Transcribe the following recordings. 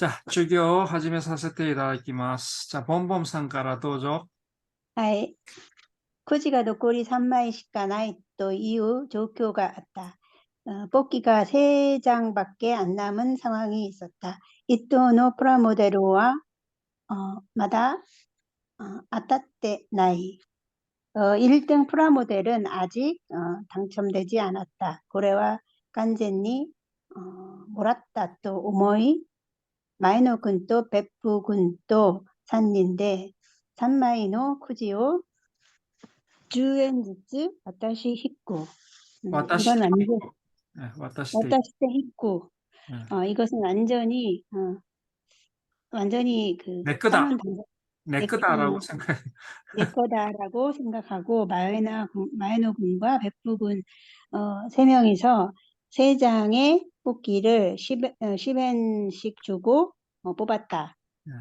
じゃあ、授業を始めさせていただきます。じゃあ、ボンボンさんからどうぞ。はい。くじが残り3枚しかないという状況があった。뽑기가 3장밖에 안 남은 상황이 있었다. 이토노 프라모데로와 마다 아타테 나이. 1등 프라모델은 아직 당첨되지 않았다. 고래와 깐제니 모라타 또 오모이 마이노君또 베프君또 샀는데 산마이노 쿠지오 10엔ずつ私引く。私 이건 で 완전 私で、 私때引く. うん、 이것은 완전히 그 ネックだ。 까놓은 당사, ネッ 내, クだ라고 생각. 내 거다라고 생각하고 마에노 군과 베프군 세 명이서 세 장의 뽑기를 10엔씩 주고 뽑았다. うん、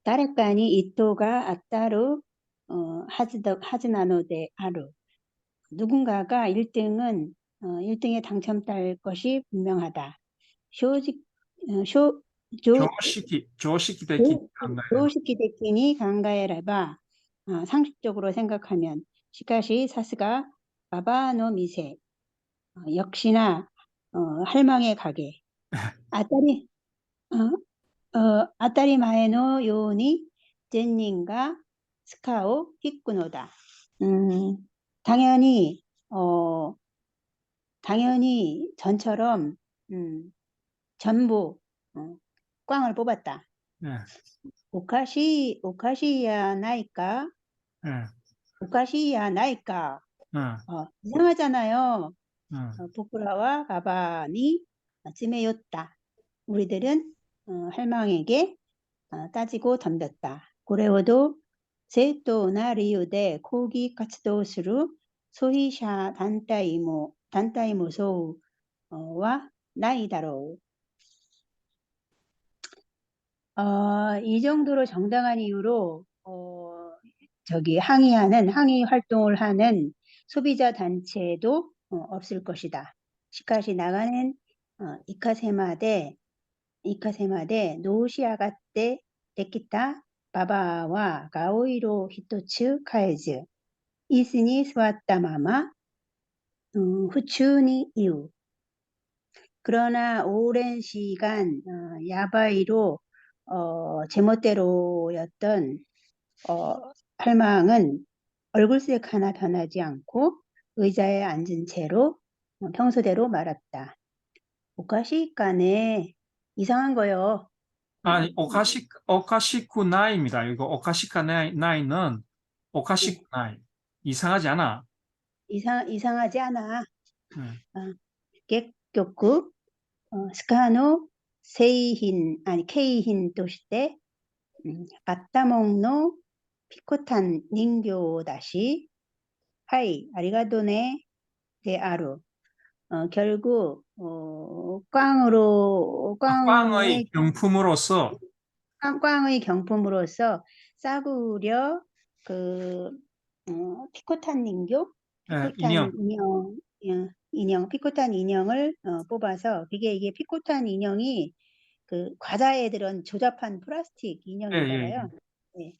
다레까니 이토가 아따루 하즈나노데 아루. 누군가가 1등에 당첨될 것이 분명하다. 쇼직, 쇼, 조, 常識的に考えれば。 조식기대끼니 강가에라바. 상식적으로 생각하면. 시카시 사스가 바바노 미세. 역시나 할망의 가게. 아따리 아따리 마에노 요니 젠닌가 스카오 히꾸노다. 음, 당연히 당연히 전처럼 전부 꽝을 뽑았다. うん、 오카시야 나이까? うん、 오카시야 나이까? うん、 이상하잖아요. うん、 보쿠라와 바바니 쯤에였다. 우리들은 할망에게 따지고 덤볐다. 고레오도 세토나 리유데 코기 카츠도스루 소히샤 단타이모소와 나이다로. 이 정도로 정당한 이유로 항의 활동을 하는 소비자 단체도 없을 것이다. 시카시 나가는 이카세마데 노시아가떼 데키타 바바와 가오이로 히토츠 카에즈 이스니 스와타 마마 후추니 이유. 그러나 오랜 시간 야바이로 제멋대로였던 할망은 얼굴색 하나 변하지 않고 의자에 앉은 채로 평소대로 말았다. 오카시까네. 이상한 거요. 아니, おかしくない입니다. 이거 おかしくない는 おかしくない. 이상하지 않아. 이상하지 않아. 응. 객교구 스카노 케이힌 도시대 아따몽노 피코탄 닌교 다시 하이 아리가도네 데아루. 결국 꽝의 경품으로서 꽝의 경품으로서 싸구려 그 피코탄 닌교, 인형. 피코탄 피코탄 인형을 뽑아서 이게 피코탄 인형이 그 과자에 들은 조잡한 플라스틱 예, 예, 인형이잖아요. 네,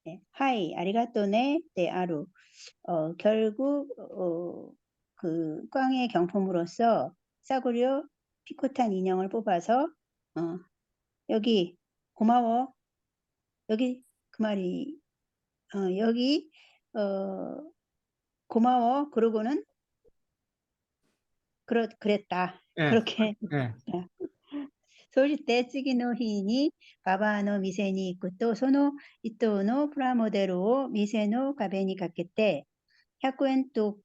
네. 하이 아리가또네 네 아루. 결국 그 꽝의 경품으로서 싸구려 피코탄 인형을 뽑아서 여기 고마워. 여기 그 말이 여기 고마워. 그러고는 그랬다. 예, 그렇게 예. そして次の日にババアの店に行くと、その一頭のプラモデルを店の壁にかけて、100円と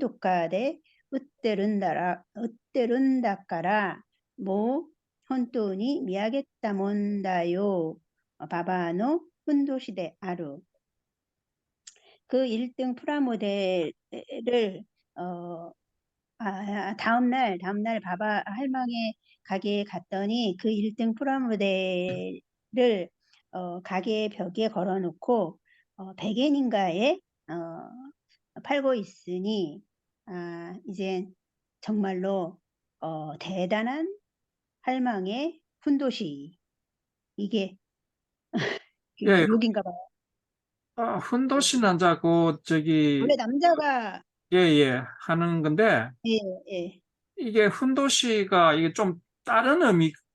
かで売ってるんだから、もう本当に見上げたもんだよ。ババアのふんどしである。그 1등 프라모델을 다음날 바바 할망의 가게에 갔더니 그 1등 프라모델을 가게 벽에 걸어놓고 100엔인가에 팔고 있으니 이제 정말로 대단한 할망의 훈도시. 이게 예, 욕인가 봐요. 훈도시는 자고 저기 원래 남자가 예, 하는 건데 예, 예, 이게 훈도시가 이게 좀 다른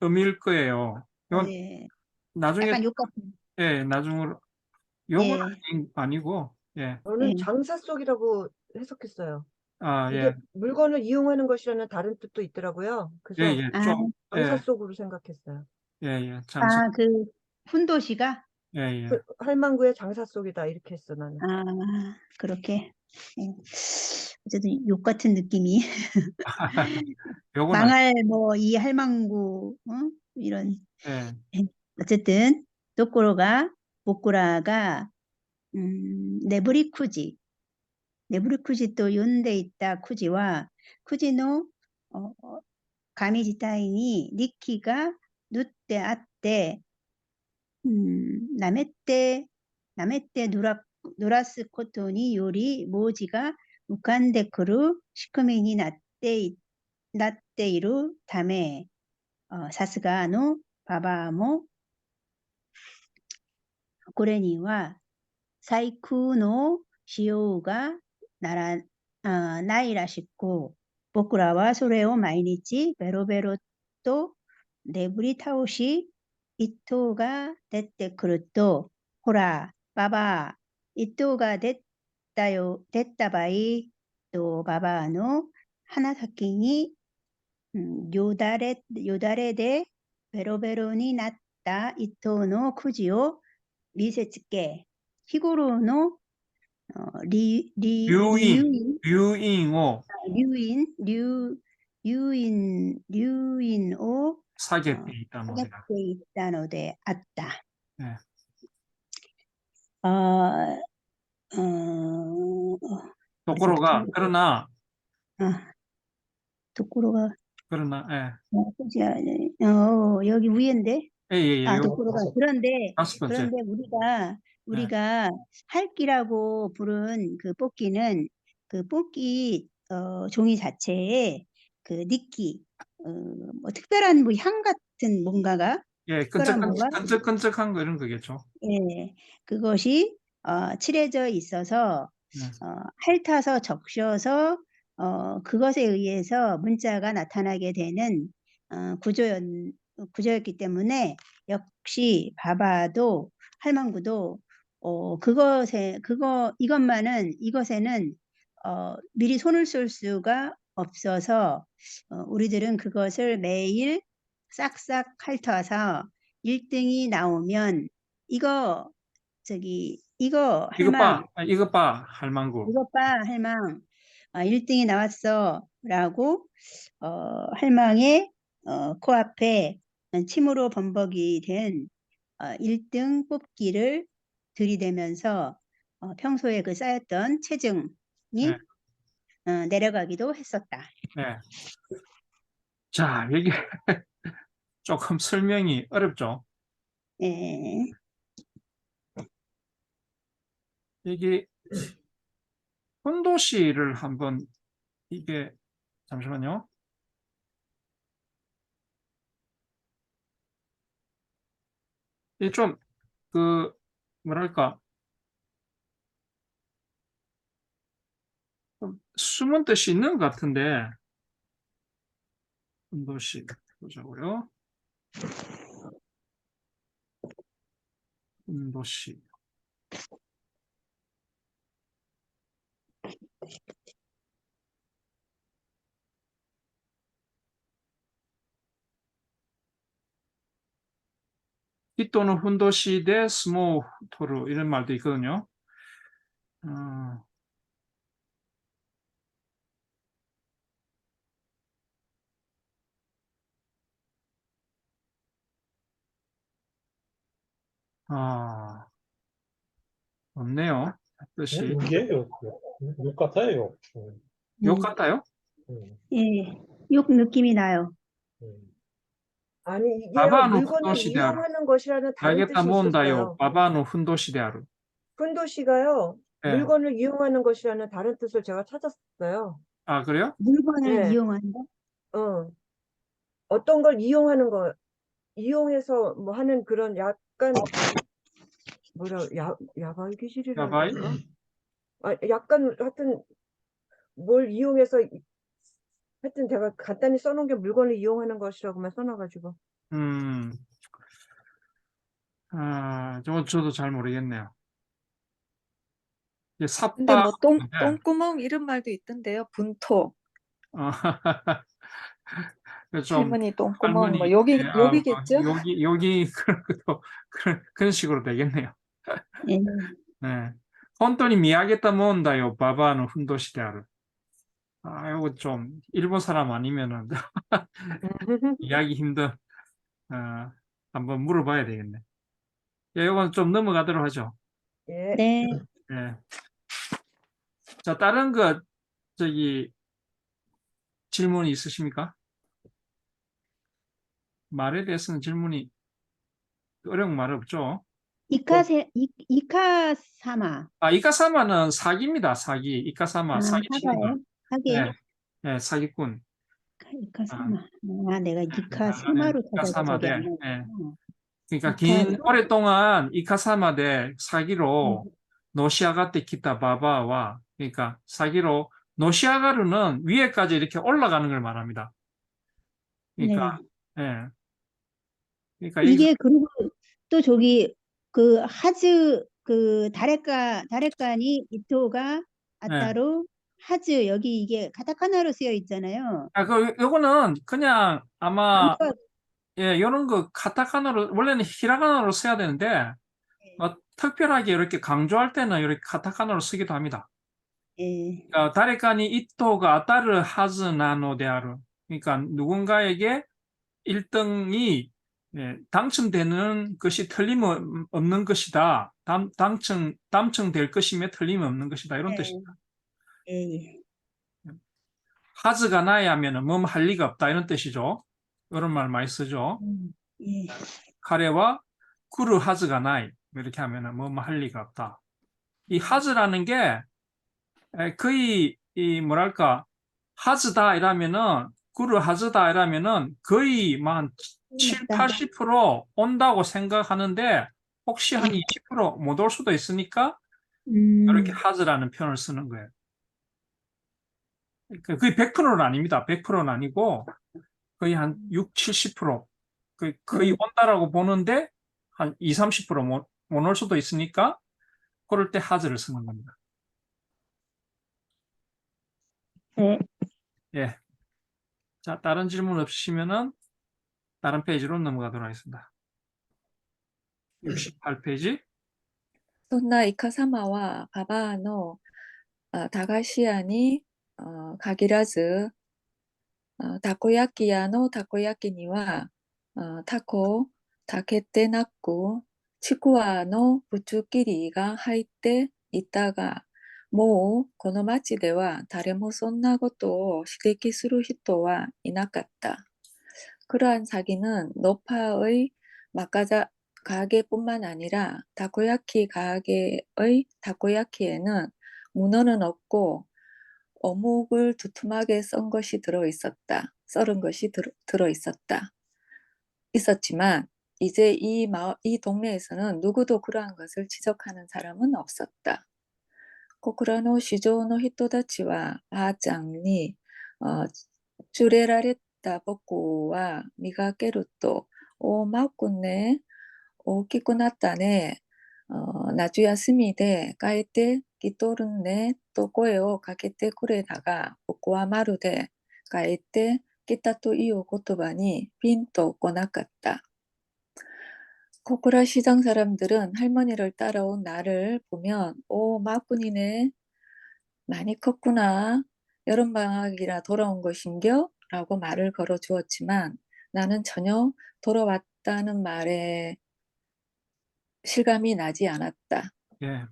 의미일 거예요. 이건 예. 나중에 약간 욕 같은. 나중으로 욕은 예, 아니고 예. 저는 장사 속이라고 해석했어요. 이게 예, 물건을 이용하는 것이라는 다른 뜻도 있더라고요. 그래서 아, 좀 장사 속으로 생각했어요. 장사 그 훈도시가 할망구의 장사 속이다 이렇게 했어 나는. 그렇게. 예. 어쨌든 욕 같은 느낌이. 욕은 망할 뭐 이 할망구 이런. 예, 어쨌든 또꼬로가 보쿠라가 네브리쿠지 또 연대 있다 쿠지와 쿠지노 가미 지타이니 니키가 누때 아때 남의 때 누라스 코토니 요리 모지가 우칸데 크루 시크미니 나tte 이루 다메 사스가 노 바바모 これには細工のしようがないらしく、僕らはそれを毎日ベロベロとデブリ倒し、一頭が出てくると、ほら、ババア、一頭が出た場合、ババアの鼻先によだれでベロベロになった一頭のくじを見せつけ、日頃の유인を流飲を 사게 돼 있다 やっ 노래가. ていたのであった。 예. 또꼬로가 그러나 ところが 그러나 여기 위인데 요 도코로가 그런데 다섯 번째. 우리가 할기라고 부른 그 뽑기는 그 뽑기 종이 자체에 그 니키 뭐 특별한 뭐 향 같은 뭔가가 특별한 뭐가 끈적끈적한 거 이런 거겠죠. 예, 그것이 칠해져 있어서 핥아서 적셔서 그것에 의해서 문자가 나타나게 되는 구조였기 때문에 역시 바바도 할망구도 이것에는 미리 손을 쓸 수가 없어서 우리들은 그것을 매일 싹싹 핥아서 1등이 나오면 이거 이것 봐 할망구. 이것 봐, 할망. 1등이 나왔어. 라고, 할망의, 코앞에 침으로 범벅이 된, 1등 뽑기를 들이대면서, 평소에 그 쌓였던 체증이, 네. 내려가기도 했었다. 네. 자, 이게 조금 설명이 어렵죠. 예. 이게 훈도시를 한번 이게 잠시만요. 이게 좀 그 뭐랄까 좀 숨은 뜻이 있는 것 같은데 훈도시 보자고요. 훈도시. 히토노 훈도시 대 스모 토르 이런 말도 있거든요. 없네요. 뜻이. 욕이에요. 욕 같아요. 욕 같아요? 예. 욕 느낌이 나요. 아니 이게요 바바노 물건을 훈도시대하루. 이용하는 것이라는 다른 알겠다 뜻이 모은다요. 있었어요. 바바노 훈도시대하루. 훈도시가요 예. 물건을 이용하는 것이라는 다른 뜻을 제가 찾았어요. 아, 그래요? 물건을 네. 이용한다? 어떤 걸 이용하는 거 이용해서 뭐 하는 그런 약간 뭐라 야바이 기질이라 야바이? 그럴까? 아, 약간 하여튼 뭘 이용해서 하여튼 제가 간단히 써놓은 게 물건을 이용하는 것이라고만 써놔가지고. 음, 저도 잘 모르겠네요. 이제 근데 삽바, 뭐 네. 똥구멍 이런 말도 있던데요. 분토. 어, 좀 할머니 똥구멍 할머니, 뭐 예, 여기겠죠? 여기 그런 식으로 되겠네요. 예. 네. 혼돈이 미야겠다 모은다요. 바바는 훈도시대를. 이거 좀 일본 사람 아니면은 이해하기 힘든. 한번 물어봐야 되겠네. 예, 이건 좀 넘어가도록 하죠. 예. 네. 예. 자, 다른 거 저기 질문이 있으십니까? 말에 대해서는 질문이 어려운 말 없죠? 이카사마. 이카사마는 사기입니다. 사기. 이카사마 사기치는 거. 사과요? 사기. 네, 네, 사기꾼. 이카사마. 내가 나는 이카사마로 찾아도 저기 이카사마대. 안 나오네. 예. 그러니까 이카, 오랫동안 이카사마대 사기로 음, 노시아가테 기타 바바와 그러니까 사기로 노시아가르는 위에까지 이렇게 올라가는 걸 말합니다. 그러니까 네. 예. 그러니까 여기서 이게 그리고 또 저기 그 하즈 그 다레간이 이토가 예. 아따로 하즈 여기 이게 카타카나로 쓰여 있잖아요. 요거는 그냥 아마 강조하 예, 요런 거 카타카나로 원래는 히라가나로 써야 되는데 특별하게 이렇게 강조할 때는 이렇게 카타카나로 쓰기도 합니다. 예. 다레카니 이토가 아따르 하즈 나노 데아르. 그러니까 누군가에게 1등이 당첨되는 것이 틀림없는 것이다. 당첨될 것임에 틀림없는 것이다. 이런 뜻입니다. 예. 하즈가 나야 하면은 뭐 할 리가 없다. 이런 뜻이죠. 이런 말 많이 쓰죠. 예. 카레와 쿠르 하즈가 나이. 이렇게 하면은 뭐 할 리가 없다. 이 하즈라는 게 거의 뭐랄까 하즈다 이라면은 구르 하즈다 이라면은 거의 만 7, 맞다. 80% 온다고 생각하는데 혹시 한 20%못 올 수도 있으니까 이렇게 하즈라는 표현을 쓰는 거예요. 그러니까 거의 100%는 아닙니다. 100%는 아니고 거의 한 6, 70% 거의 온다라고 보는데 한 2, 30% 못 올 수도 있으니까 그럴 때 하즈를 쓰는 겁니다. 네. 예. 자, 다른 질문 없으시면은 다른 페이지로 넘어가도록 하겠습니다. 68페이지. そんなイカ様はババアの駄菓子屋に限らず、たこ焼き屋のたこ焼きにはタコ、タケテナック、ちくわのぶつ切りが入っていたが、もうこの町では誰もそんなことを指摘する人はいなかった。 그러한 사기는 노파의 막가자 가게뿐만 아니라 다코야키 가게의 다코야키에는 문어는 없고 어묵을 두툼하게 썬 것이 썰은 것이 들어 있었다. 있었지만 이제 이 동네에서는 누구도 그러한 것을 지적하는 사람은 없었다. ここらの市場の人たちは、ばあちゃんに、連れられた僕は見かけると、マー君ね、大きくなったね、夏休みで帰ってきとるね、と声をかけてくれたが、僕はまるで帰ってきたという言葉にピンとこなかった。 코코라 시장 사람들은 할머니를 따라온 나를 보면 마꾼이네. 많이 컸구나. 여름방학이라 돌아온 것인겨? 라고 말을 걸어주었지만 나는 전혀 돌아왔다는 말에 실감이 나지 않았다. 예.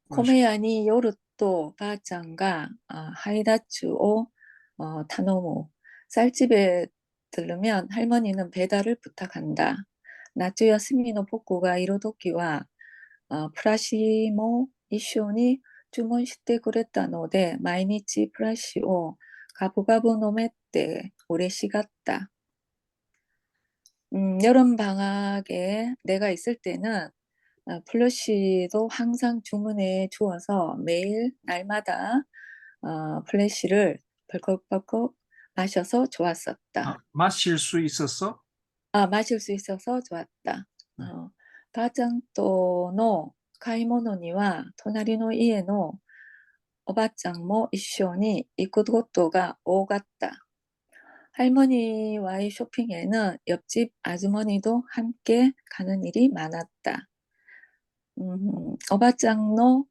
코메야니 요르또 바짱가 하이다츠오 타노무. 쌀집에 들르면 할머니는 배달을 부탁한다. 나츠야 스미노 복구가 이로도키와 프라시모 이쇼니 주문시대 그랬다 노데 마이니치 프라시오 가부가부 노메떼 오레시 같다. 여름 방학에 내가 있을 때는 플러시도 항상 주문해 주어서 매일 날마다 플래시를 벌컥벌컥 마셔서 좋았었다. 마실 수 있었어? 마실 수 있어서 좋았다. 네. ばあちゃんとの買い物には隣の家のおばちゃんも一緒に行くことが多かった. 할머니와의 쇼핑에는 옆집 아주머니도 함께 가는 일이 많았다. おばちゃんの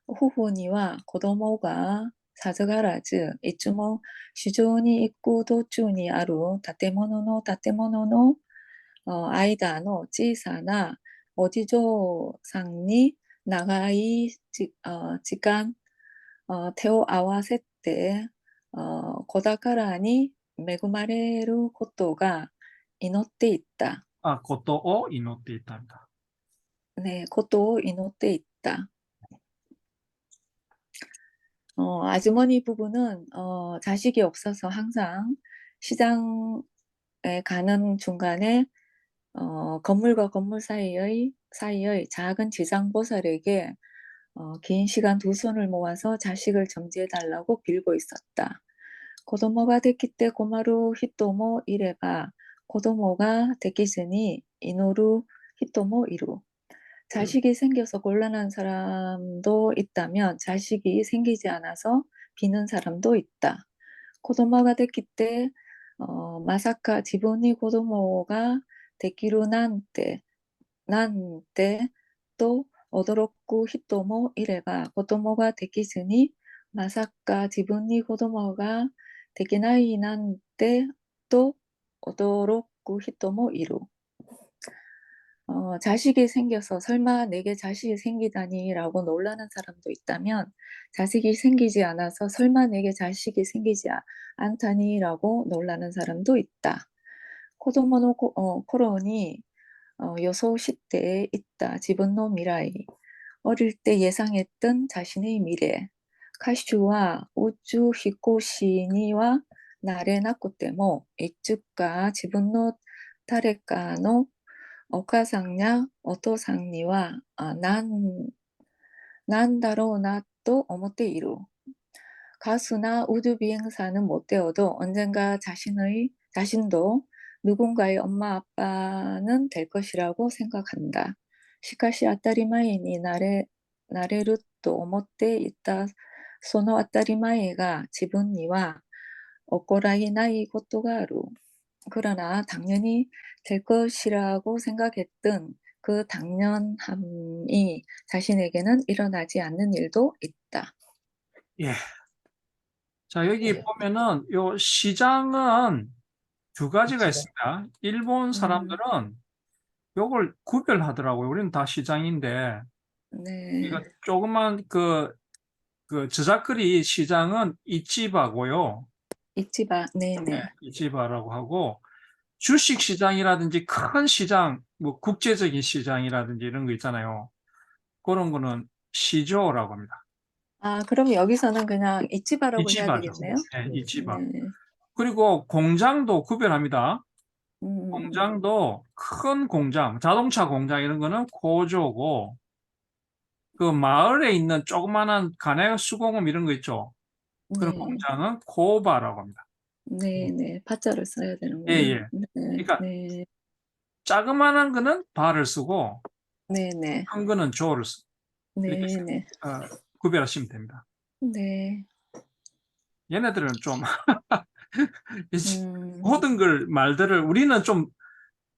夫婦には子供が授からず、いつも市場に行く途中にある建物の間の小さなお地蔵さんに長い時間手を合わせて子宝に恵まれることが祈っていった。 것도を祈っていたんだ. 네, 것도祈っていった. 아주머니 부부는 자식이 없어서 항상 시장에 가는 중간에 건물과 건물 사이의 작은 지장보살에게 긴 시간 두 손을 모아서 자식을 점지해달라고 빌고 있었다. 子供ができて困る人もいれば、子供ができずに祈る人もいる. 자식이 생겨서 곤란한 사람도 있다면 자식이 생기지 않아서 비는 사람도 있다. 子供ができてまさか自分に子供ができるなんてと驚く人もいれば、子供ができずにまさか自分に子供ができないなんてと驚く人もいる. 자식이 생겨서 설마 내게 자식이 생기다니라고 놀라는 사람도 있다면, 자식이 생기지 않아서 설마 내게 자식이 생기지 않다니라고 놀라는 사람도 있다. 子供の頃に予想していった自分の未来, 어릴 때 예상했던 자신의 미래. 歌手は宇宙飛行士にはなれなくても、いつか自分の誰かのお母さんやお父さんにはなんだろうなと思っている. 가수나 우주비행사는 못 되어도 언젠가 자신도 누군가의 엄마 아빠는 될 것이라고 생각한다. しかし当たり前になれると思っていたその当たり前が自分には起こらないことがある. 그러나 당연히 될 것이라고 생각했던 그 당연함이 자신에게는 일어나지 않는 일도 있다. 예. 자, 여기 보면은 요 시장은 두 가지가 있습니다. 일본 사람들은 요걸 구별하더라고요. 우리는 다 시장인데, 네, 이거 조그만 그 저작거리 시장은 이치바고요. 이치바, 네네. 이치바라고 하고, 주식 시장이라든지 큰 시장, 뭐 국제적인 시장이라든지 이런 거 있잖아요. 그런 거는 시조라고 합니다. 그럼 여기서는 그냥 이치바라고 해야 이치바죠. 되겠네요. 네, 이치바. 네. 그리고 공장도 구별합니다. 음, 공장도 큰 공장, 자동차 공장 이런 거는 고조고, 그 마을에 있는 조그마한 가내 수공업 이런 거 있죠. 그런 네, 공장은 고바라고 합니다. 네. 파자를 써야 되는구나. 예. 네, 그러니까 네, 자그마한 거는 바를 쓰고 네. 큰 거는 조를 쓰고 이렇게 네. 구별하시면 됩니다. 네. 얘네들은 좀 음, 모든 걸 말들을 우리는 좀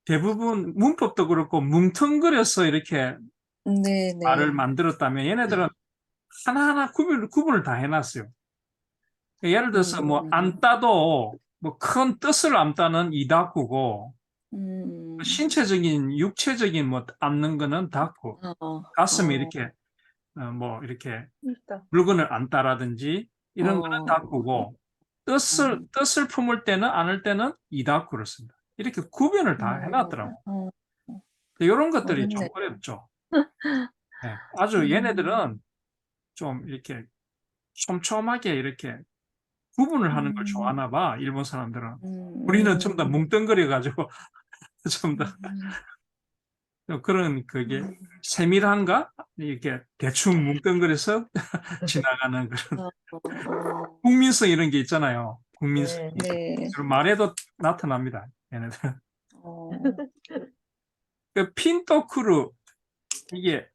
대부분 문법도 그렇고 뭉텅그려서 이렇게 네. 말을 만들었다면 얘네들은 하나하나 구분을 다 해놨어요. 예를 들어서 뭐 안따도 뭐 큰 뜻을 안따는 이다구고 신체적인 육체적인 뭐 안는 거는 다구. 가슴이 이렇게 뭐 이렇게 있다. 물건을 안따라든지 이런 거는 다구고 뜻을 품을 때는 안을 때는 이다구를 씁니다. 이렇게 구분을 다 해놨더라고. 이런 것들이 좀 어렵네. 어렵죠. 네, 아주 얘네들은 좀 이렇게 촘촘하게 이렇게 구분을 하는 걸 좋아하나 봐, 일본 사람들은. 우리는 좀 더 뭉뚱그려가지고 좀 더 그런 그게 세밀한가? 이렇게 대충 뭉뚱그려서 지나가는 그런 어, 어, 국민성 이런 게 있잖아요. 국민성. 네. 네. 그런 말에도 나타납니다. 얘네들. 어, 그 핀토크루 이게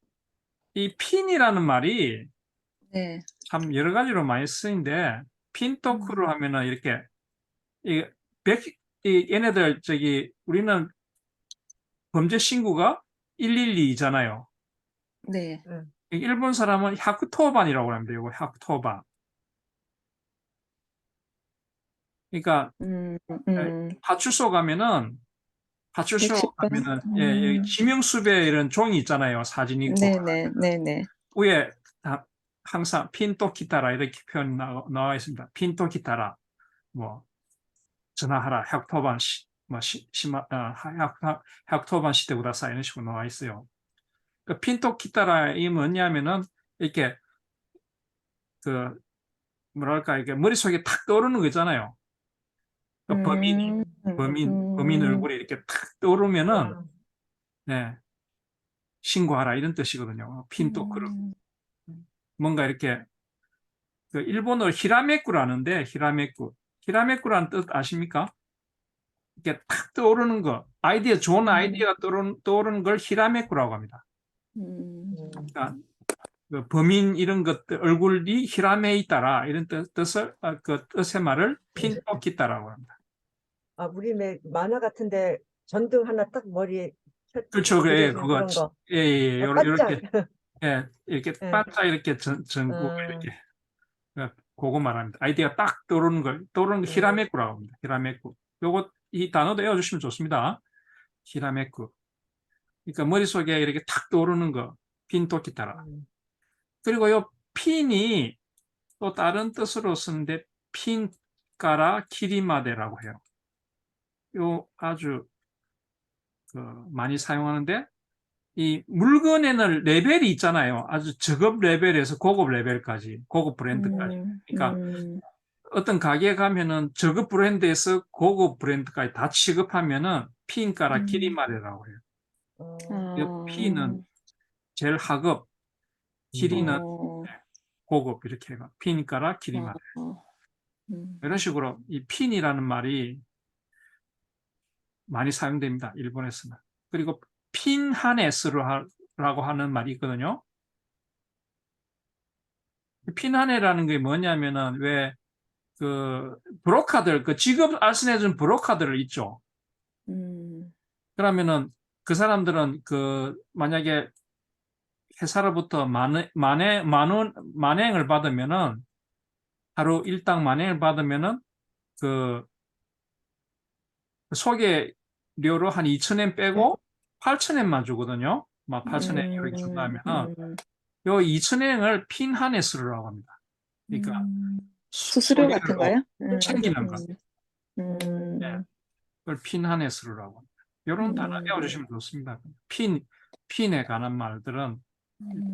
이 핀이라는 말이 네. 참 여러 가지로 많이 쓰이는데 핀토크루 하면은 이렇게 이 백, 얘네들 우리는 범죄 신고가 112잖아요. 네. 일본 사람은 샤크토반이라고 합니다. 이거 샤크토반. 그러니까 음, 에, 파출소 가면은 백십번. 예, 지명수배 이런 종이 있잖아요. 사진 있고 네네, 네네. 위에 항상 핀토키타라 이렇게 표현 나와 있습니다. 핀토키타라 뭐 전화하라 샤크토반 샤크토반 시대 구다사 이런 식으로 나와 있어요. 그 핀토키타라 이 뭐냐면은 이렇게 그 뭐랄까 이게 머릿속에 탁 떠오르는 거 있잖아요. 그 범인 얼굴이 이렇게 탁 떠오르면은 네, 신고하라 이런 뜻이거든요. 핀토크루. 뭔가 이렇게 그 일본어로 히라메꾸라는데 히라메꾸라는 뜻 아십니까? 이렇게 탁 떠오르는 거, 좋은 아이디어가 떠오르는 걸 히라메꾸라고 합니다. 그러니까 그 범인 이런 것들 얼굴이 히라메 있다라 이런 그 뜻의 말을 핀토키타라고 합니다. 아, 우리 만화 같은데 전등 하나 딱 머리에 그렇죠, 예, 그려진 그거 그런 거. 예, 예, 반짝. 요렇게 예, 이렇게 예. 반짝 이렇게 전구 이렇게 그거 말합니다. 아이디어가 딱 떠오르는 거 히라메꾸라고 합니다. 히라메꾸. 요거 이 단어도 외워주시면 좋습니다. 히라메꾸. 그러니까 머릿속에 이렇게 탁 떠오르는 거, 핀토키타라. 그리고 요 핀이 또 다른 뜻으로 쓰는데 핀까라 키리마데라고 해요. 요 아주 많이 사용하는데 이 물건에는 레벨이 있잖아요. 아주 저급 레벨에서 고급 레벨까지, 고급 브랜드까지. 그러니까 어떤 가게에 가면은 저급 브랜드에서 고급 브랜드까지 다 취급하면은 핀까라 키리마데라고 해요. 이 P는 제일 하급, 키리는 고급 이렇게 해가 핀까라 키리마데. 이런 식으로 이 핀이라는 말이 많이 사용됩니다. 일본에서는. 그리고 핀하네스라고 하는 말이 있거든요. 핀하네라는 게 뭐냐면은 왜 그 브로커들 그 직업 알선해준 브로커들 있죠. 그러면은 그 사람들은 그 만약에 회사로부터 만행을 받으면은 하루 일당 만행을 받으면은 그 소개료로 한 2,000엔 빼고 8,000엔만 주거든요. 막 8,000엔 이렇게 준다면은 요 2,000엔을 핀하네스라고 합니다. 그러니까 수수료 같은 소개료로 거요? 챙기는 것. 음, 그걸 핀하네스라고 합니다. 이런 단어 외워주시면 좋습니다. 핀에 관한 말들은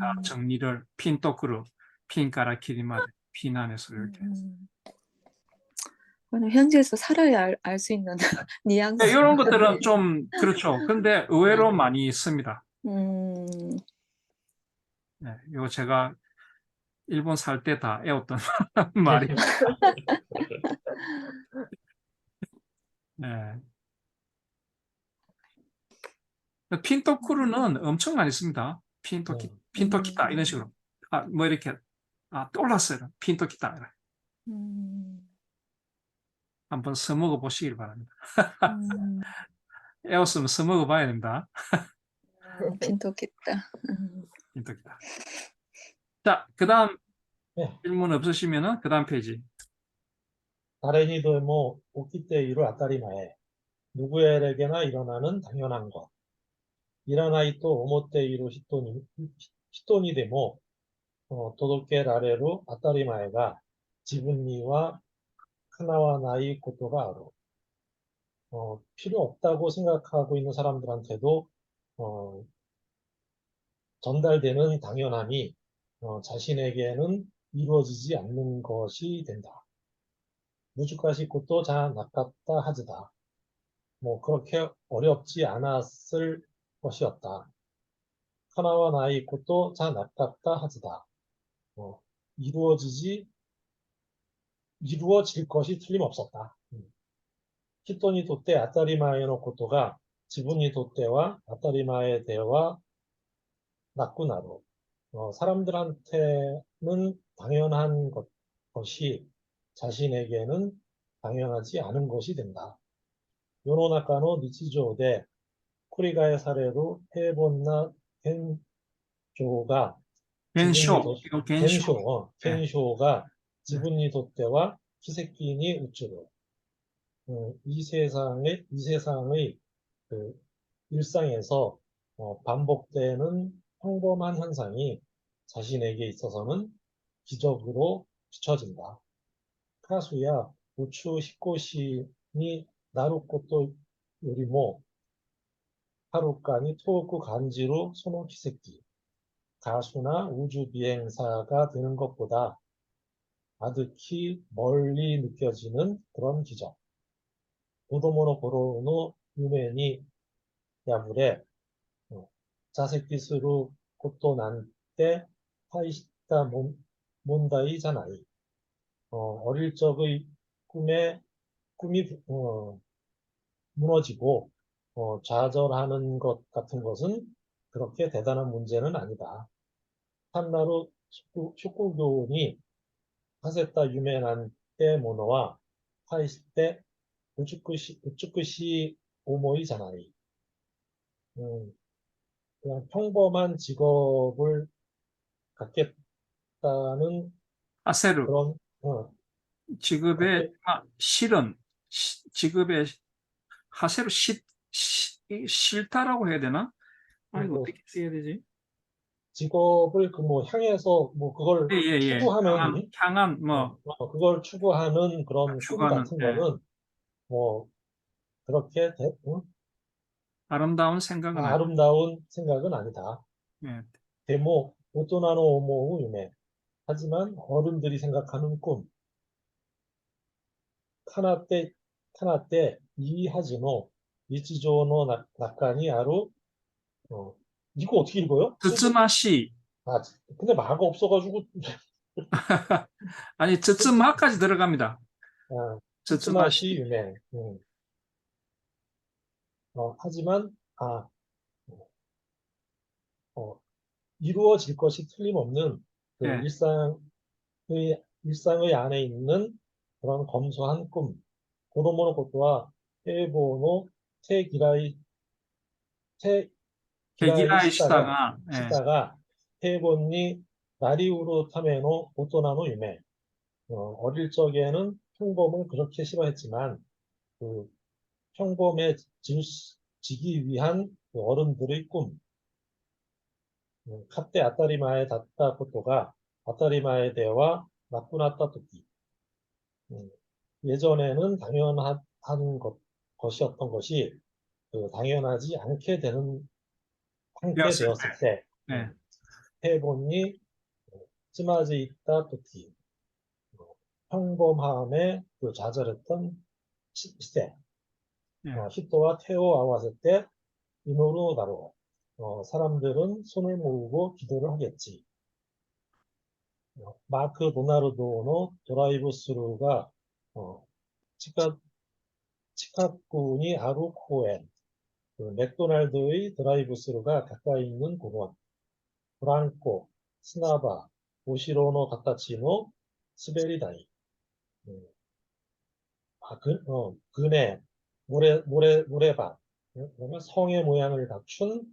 다 정리를 핀토크루, 핀까라 키리마데, 핀하네스 이렇게. 그거는 현지에서 살아야 알 수 있는 뉘앙스. 네, 이런 것들은 좀 그렇죠. 근데 의외로 많이 씁니다. 네, 이거 제가 일본 살 때 다 애웠던 말이. 네. 핀토크루는 엄청 많이 씁니다. 핀토키타 이런 식으로. 뭐 이렇게 떠올랐어요. 핀토키타. 한번 써먹어 보시길 바랍니다. 애웠으면 써먹어 봐야 됩니다. 핀토겠다. 핀토키타. 자, 그 다음 네. 질문 없으시면은 그 다음 페이지. 誰にでも起きている当たり前。누구에게나 일어나는 당연한 것. 일어나이と思っている人にでも、届けられる当たり前が自分にはかなわないことがある。 필요 없다고 생각하고 있는 사람들한테도 전달되는 당연함이 자신에게는 이루어지지 않는 것이 된다. 무주가시 것도 자 나깝다 하즈다. 뭐 그렇게 어렵지 않았을 것이었다. 하나와 나이 것도 자 낫답다 하지다. 이루어질 것이 틀림없었다. 히토니 도때 아따리마에 노 코토가 지분이 도때와 아따리마에 대와 나꾸나로 사람들한테는 당연한 것이 자신에게는 당연하지 않은 것이 된다. 요노나카노 니치조대 쿠리가의 사례로 해본나 겐쇼가 지분이 겐쇼, 이거 겐쇼. 네. 겐쇼가 지분이 도때와 키세키니 우쭈로 이 세상의 그 일상에서 반복되는 평범한 현상이 자신에게 있어서는 기적으로 비춰진다. 카수야 우추 히코시니 나루코토 요리모 하루까니 토오쿠 간지로 소노 키세키 가수나 우주 비행사가 되는 것보다 아득히 멀리 느껴지는 그런 기적. 도도모노 고로노 유메니 야불에 자세키스루 것도 난때 하이시타 몬다이잖아이. 어릴 적의 꿈이 무너지고 좌절하는 것 같은 것은 그렇게 대단한 문제는 아니다. 한나루 축구교훈이 하세타 유메난 때 모노와 하이시테 우쭈쿠시 오모이잖아이. 그냥 평범한 직업을 갖겠다는 하세루. 그런 직업의 실은 직업의 하세루 싫다라고 해야 되나? 이거 뭐 어떻게 써야 되지? 직업을 향해서 그걸 예. 추구하는 향한 그걸 추구하는 그런 꿈 추구하는, 같은 예. 거는 그렇게 아름다운 생각은 아니에요. 아름다운 생각은 아니다. 예. 데모 오토나노 오모우 유메. 하지만 어른들이 생각하는 꿈. 카나떼 이하지노 이치조노 낙간이 아루 이거 어떻게 읽어요? 쯔쯔마시. 근데 마가 없어가지고 아니, 쯔쯔마까지 들어갑니다. 쯔쯔마시 쯔쯔마시. 유메. 하지만 이루어질 것이 틀림없는 그 예. 일상의 안에 있는 그런 검소한 꿈. 고도모노 것도와 헤보노 테기라이 개기라이 시다가 시다가, 헤본니 나리우로 타메노 오토나노 유메. 어릴 적에는 평범을 그렇게 싫어했지만 그 평범해지기 위한 그 어른들의 꿈. 카테 아따리마에 닿다 것도가 아따리마에 대와 나꾸나따 토끼. 예전에는 당연한 것이었던 것이 당연하지 않게 되었을 때 네. 해본이 찌마지 있다 토끼. 평범함에 좌절했던 시대. 예. 히토와 테오 아와세 때 이노루 나로. 사람들은 손을 모으고 기도를 하겠지. 마크 도나르도노 드라이브 스루가 치카쿠니 아루 코엔. 맥도날드의 드라이브 스루가 가까이 있는 공원. 브랑코, 스나바, 오시로노 가타치노, 스베리다이. 그네, 모래밭. 그러면 성의 모양을 갖춘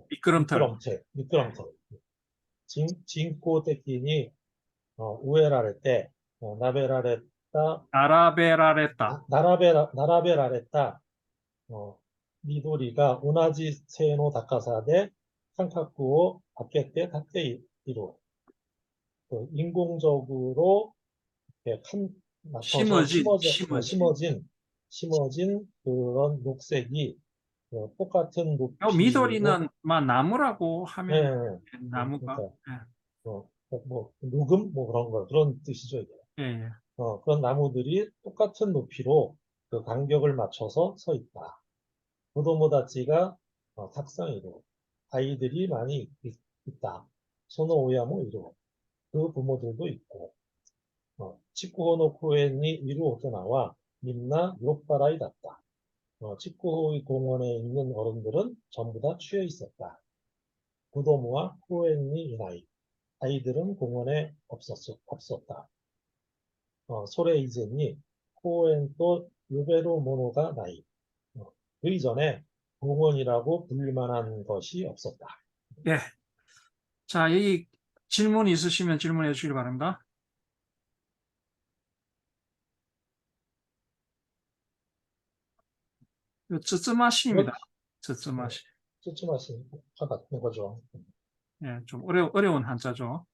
미끄럼틀. 미끄럼틀. 진코 떼끼니 우에라레 나베라레따 아라베라레타. 나라베라레따 미도리가 오나지 세노 다카사데 칸카쿠오 바케테 타테이로 인공적으로 이렇게 심어진 그런 녹색이 똑같은 높이로 미도리는 나무라고 하면 나무가. 그러니까 녹음 그런 뜻이죠 이게. 예. 그런 나무들이 똑같은 높이로 그 간격을 맞춰서 서 있다. 고도모다치가 탁상이로 아이들이 많이 있다. 소노오야모 이루 그 부모들도 있고 치쿠호노 코엔이 이루 오토나와 민나 요빠라이 das다. 치쿠호의 공원에 있는 어른들은 전부 다 취해 있었다. 고도모와 코엔이 이나이 아이들은 공원에 없었다. 소레 이제니 코엔 또 유베로 모노가 나이 그 이전에 공원이라고 불릴만한 것이 없었다. 예. 자, 이 질문 있으시면 질문해 주시기 바랍니다. 쯔쯔마시입니다. 쯔쯔마시. 쯔츠마시 같은 거죠. 예, 좀 어려운 한자죠.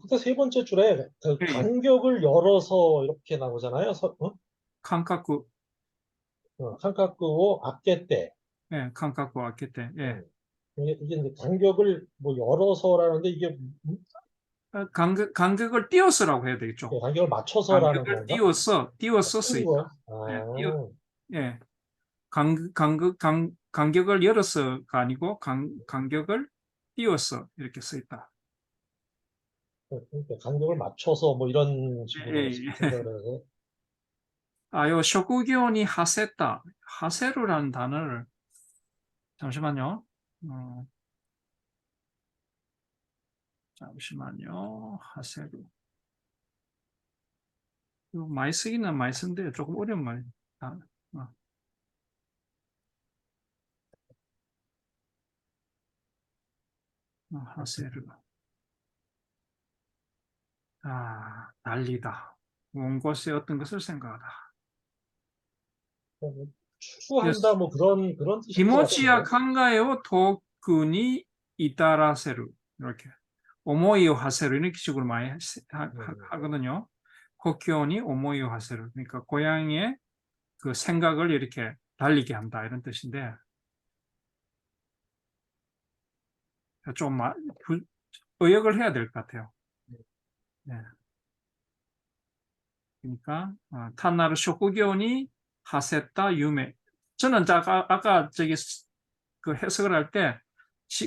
그때 세 번째 줄에 그 예, 예. 간격을 열어서 이렇게 나오잖아요. 칸카쿠, 한카쿠오 아깨 때. 예, 칸카쿠 아케테. 예. 이게 이제 간격을 뭐 열어서라는데 이게 간격을 띄어서라고 해야 되겠죠. 간격을 맞춰서라는 간격을 건가? 띄워서 띄운 쓰이다. 거야? 예. 간격을 열어서가 아니고 간격을 띄워서 이렇게 쓰였다. 그러니까 간격을 맞춰서 뭐 이런 식으로 예, 예. 생각을 해서 요 쇼쿠교니 하세다. 하세루라는 단어를 잠시만요. 잠시만요. 하세루. 이거 많이 쓰기는 많이 쓰는데 조금 어려운 말이에요. 하세루. 달리다. 먼 곳에 어떤 것을 생각하다. 추구한다 뭐 그런 뜻인 것 기모치야 같은데. 칸가에오 도쿠니 이따라세루. 이렇게. 오모이오 하세루 이런 식으로 많이 하거든요. 호키오니 오모이오 하세루. 그러니까 고양이의 그 생각을 이렇게 달리게 한다 이런 뜻인데 좀 의역을 해야 될 것 같아요. 네. 그러니까 탄나르 쇼쿠교니 하세타 유메. 저는 아까 저기 그 해석을 할 때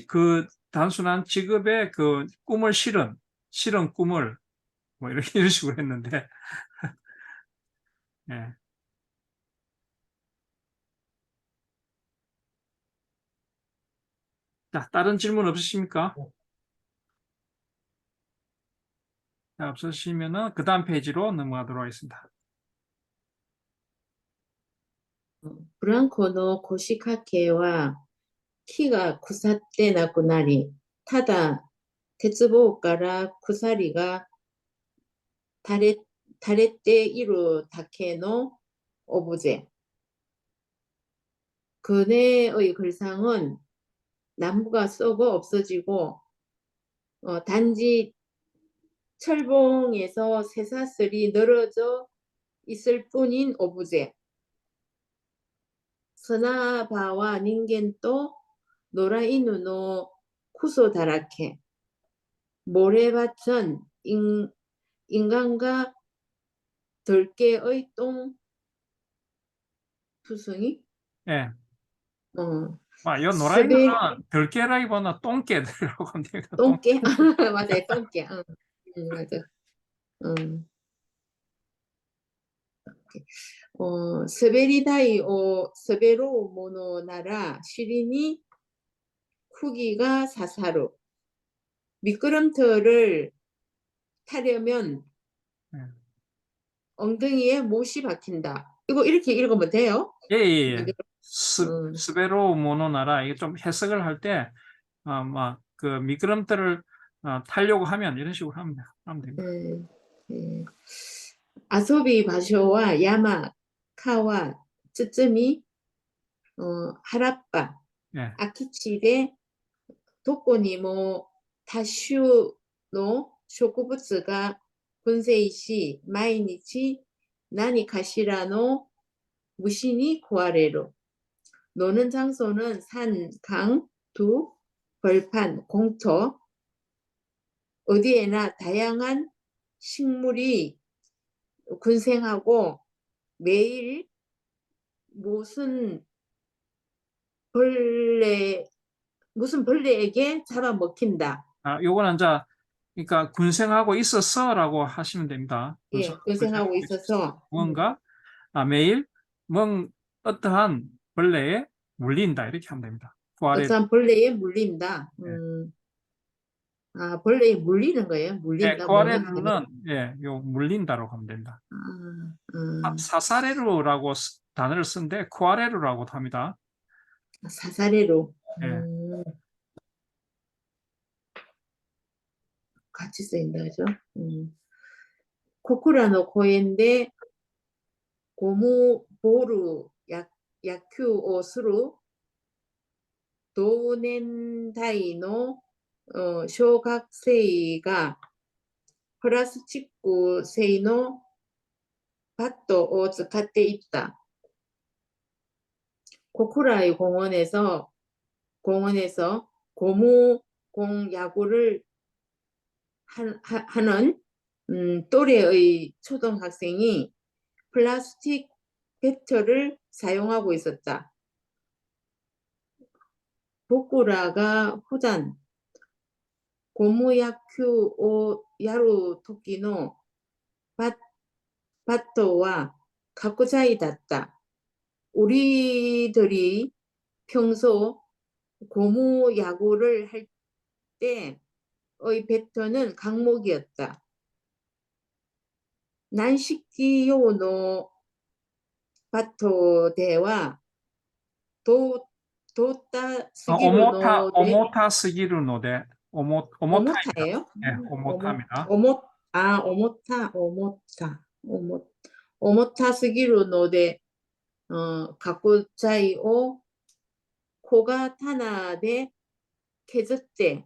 그 단순한 직업의 그 꿈을 실은 꿈을 뭐 이런 식으로 했는데 예. 자, 다른 질문 없으십니까? 자, 없으시면은 그 다음 페이지로 넘어가도록 하겠습니다. ブランコの腰掛けは木が腐ってなくなり、ただ鉄棒から鎖が垂れているだけのオブジェ。 그네의 글상은 나무가 썩어 없어지고 단지 철봉에서 쇠사슬이 늘어져 있을 뿐인 오브제. 스나바와 닌겐또 노라이누노 쿠소다라케. 모래밭은 인간과 들개의 똥 투성이? 예. 어, 요 노라이는 들깨라기보다 똥개들이라고 하면 되겠다. 똥개? 맞아요, 똥개. 맞아. 스베리다이 스베로 모노나라 시리니 쿠기가 사사루. 미끄럼틀을 타려면 엉덩이에 못이 박힌다. 이거 이렇게 읽으면 돼요? 예. 스베로 모노나라 이게 좀 해석을 할 때 막 그 미끄럼틀을 타려고 하면 이런 식으로 하면 됩니다. 아소비 바쇼와 야마 카와 쯔쯔미 하라빠 예. 아키치데 도코니모 다슈노 쇼쿠부츠가 군세이시 마이니치 나니 가시라노 무시니 구아레로. 노는 장소는 산, 강, 두, 벌판, 공터 어디에나 다양한 식물이 군생하고 매일 무슨 벌레에게 잡아먹힌다. 요거는 이제 그러니까 군생하고 있었어라고 하시면 됩니다. 예, 군생하고 있어서 무언가 매일 어떠한 벌레에 물린다 이렇게 하면 됩니다. 구아레 어떤 벌레에 물린다. 벌레에 물리는 거예요. 물린다. 먹는 게 아니라. 구아레루는 요 물린다로 하면 된다. 아, 사사레루라고 단어를 쓰는데 쿠아레루라고도 합니다. 사사레로. 예. 같이 쓰인다, 그죠? 코쿠라노 코엔데 고무 보루 야큐 오스루 도넨다이노 쇼각세이가 플라스틱製の 밭도を使っていった. 코쿠라의 공원에서 고무공 야구를 하는 또래의 초등학생이 플라스틱 배터를 사용하고 있었다. 보쿠라가 후단 고무야큐 오 야루 토끼노 바토와 가쿠자이 닿다. 우리들이 평소 고무 야구를 할 때의 배터는 강목이었다. 난시키요노 바토 대와 도타 스기루노 대 오모타 스기루노데 오모타예요? 오모타입니다. 오모타 스기루노 대 가쿠자이 오 코가 타나 대削って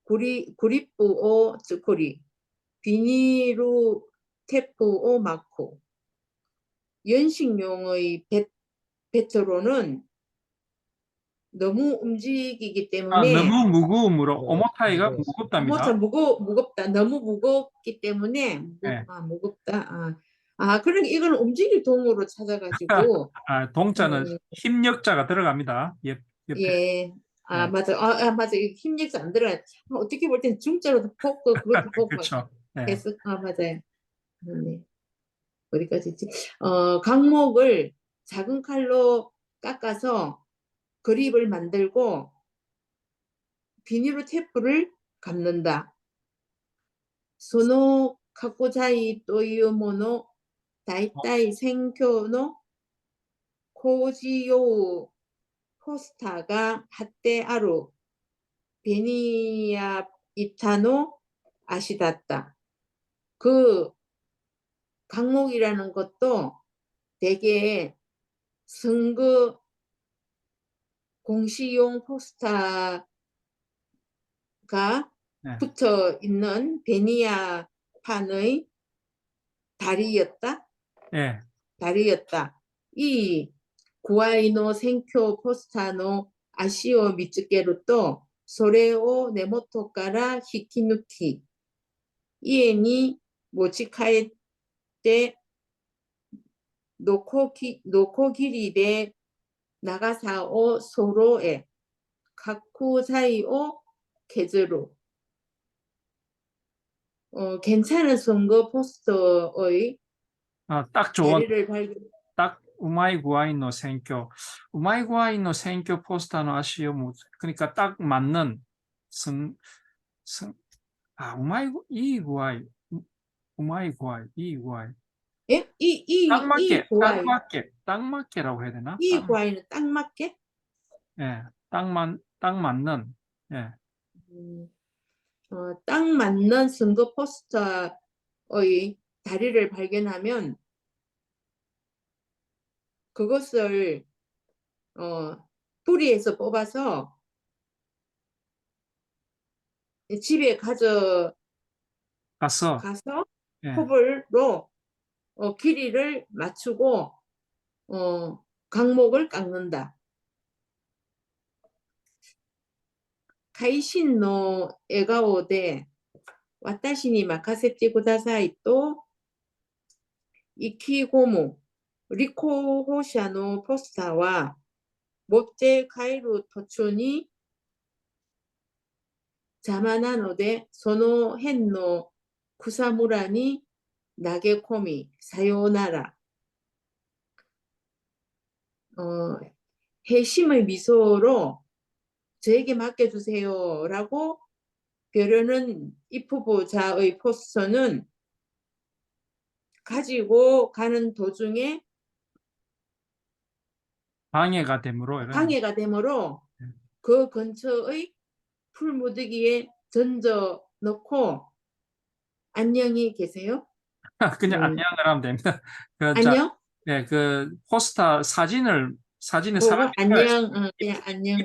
구리뿌 오 츠코리 비닐루 테프 오 마코. 연식용의 배터로는 너무 움직이기 때문에 너무 무거움으로 오모타이가 무겁답니다. 무겁다. 너무 무겁기 때문에 무겁다. 그러니까 이거는 움직일 동으로 찾아가지고 동자는 힘력자가 들어갑니다. 옆에. 예. 맞아. 맞아. 힘력자 안 들어가. 어떻게 볼 땐 중자로도 뽑고 그것도 뽑고 그렇죠. 했어. 맞아요. 네. 어디까지 있지? 강목을 작은 칼로 깎아서 그립을 만들고 비닐로 테이프를 감는다. 소노 가쿠자이 또이유 모노 다이타이 생교노 코지요 포스타가 하테 아루 베니야 이타노 아시다다. 그 강목이라는 것도 되게 선거 공시용 포스터가 붙어 있는 베니야판의 다리였다. 예. 이 구아이노 생쿄 포스타노 아시오 미츠게루と それを根元から引き抜き家に持ち帰ってノコギリで長さを揃え각구 사이로削る. 괜찮은 선거 포스터의 딱 좋은 자리를 발견. 딱 우마이 구아이노 생교 포스터는 아시오 그러니까 딱 맞는 우마이 구아이 예? 딱 맞게라고 해야 되나? 이 구아이는 딱 맞게? 예, 딱 맞는. 예. 딱 맞는 선거 포스터의 다리를 발견하면 그것을 뿌리에서 뽑아서 집에 가서 예. 호불로 길이를 맞추고 강목을 깎는다. 카이신노 에가오 데私に任せてくださいと意気込む立候補者のポスターは持って帰る途中に邪魔なので、その辺の草むらに投げ込み、さようなら。회심의 미소로 저에게 맡겨주세요 라고 벼르는 이 후보자의 포스터는 가지고 가는 도중에 방해가 되므로 이런. 방해가 되므로 그 근처의 풀무더기에 던져 넣고 안녕히 계세요. 그냥 안녕을 하면 됩니다. 그, 자, 안녕? 네, 그 포스터 사진에 보고 사람이 안녕, 그냥 안녕.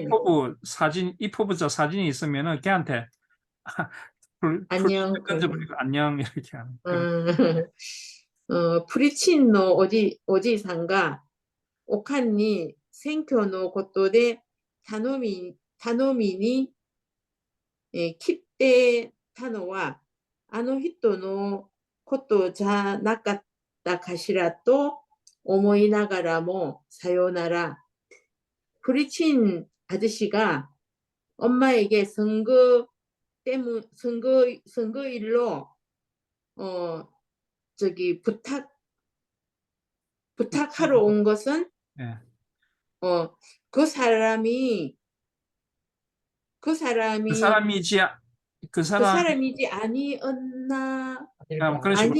이포부자 사진이 있으면은 걔한테 불 안녕. 던져버리고 안녕 이렇게 하는. 프리친노 오지상가 오칸니 생쿄노 것도데 타노미니 킵테 타노와 아노 히토노 것도 자 나갔다 가시라 또 오모이나가라모 사요나라. 프리친 아저씨가 엄마에게 선거일로 저기 부탁하러 온 것은 네. 그 사람이 그 사람이지 그 사람 사람이지 아니었나 그런 식으로